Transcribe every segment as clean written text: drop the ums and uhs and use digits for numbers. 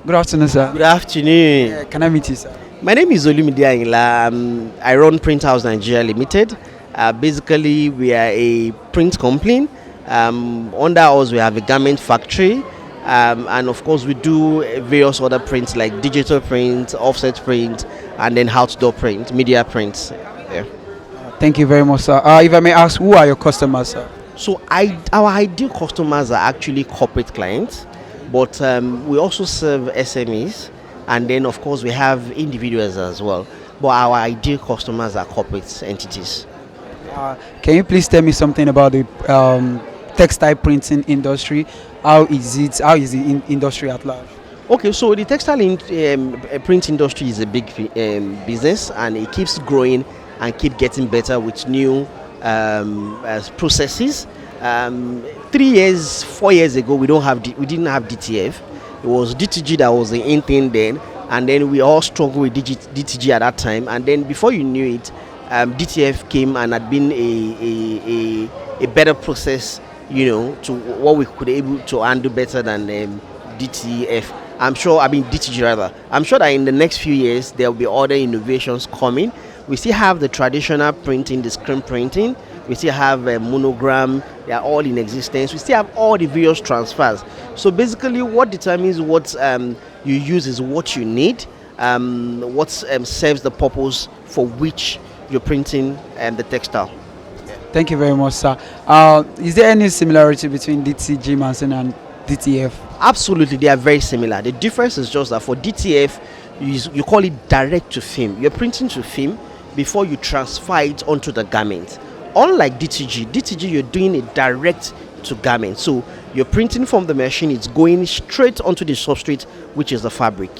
Good afternoon, sir. Good afternoon. Can I meet you, sir? My name is Olumide Ayinla. I run PRINTHOUSE Nigeria Limited. Basically, we are a print company. Under us, we have a garment factory. And of course, we do various other prints like digital print, offset print, and then outdoor print, media prints. Yeah. Thank you very much, sir. If I may ask, who are your customers, sir? So our ideal customers are actually corporate clients, but we also serve SMEs, and then of course we have individuals as well. But our ideal customers are corporate entities. Can you please tell me something about the textile printing industry? How is it? How is the industry at large? Okay, so the print industry is a big business, and it keeps growing and keep getting better with new processes. 3 years, 4 years ago, we didn't have DTF. It was DTG that was the in thing then, and then we all struggled with DTG at that time. And then before you knew it, DTF came and had been a better process, to what we could able to handle better than DTF. DTG rather. I'm sure that in the next few years there will be other innovations coming. We still have the traditional printing, the screen printing. We still have monogram. They are all in existence. We still have all the various transfers. So basically, what determines what you use is what you need, what serves the purpose for which you're printing the textile. Thank you very much, sir. Is there any similarity between DTG machine and DTF? Absolutely, they are very similar. The difference is just that for DTF, you call it direct to film. You're printing to film before you transfer it onto the garment. Unlike DTG, you're doing it direct to garment. So you're printing from the machine, it's going straight onto the substrate, which is the fabric.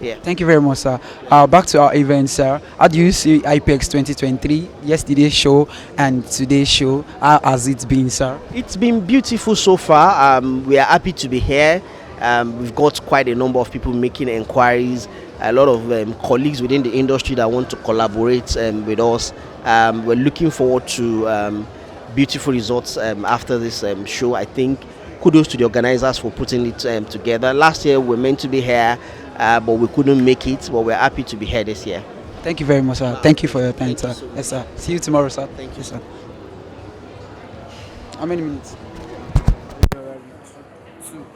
Yeah. Thank you very much, sir. Back to our event, sir. How do you see IPPPEX 2023, yesterday's show and today's show? How has it been, sir? It's been beautiful so far. We are happy to be here. We've got quite a number of people making inquiries, a lot of colleagues within the industry that want to collaborate with us. We're looking forward to beautiful results after this show. I think kudos to the organizers for putting it together. Last year we were meant to be here, but we couldn't make it, but we're happy to be here this year. Thank you very much, sir. Thank you for your time, sir. Yes, sir. See you tomorrow, sir. Thank you, sir. How many minutes? 2.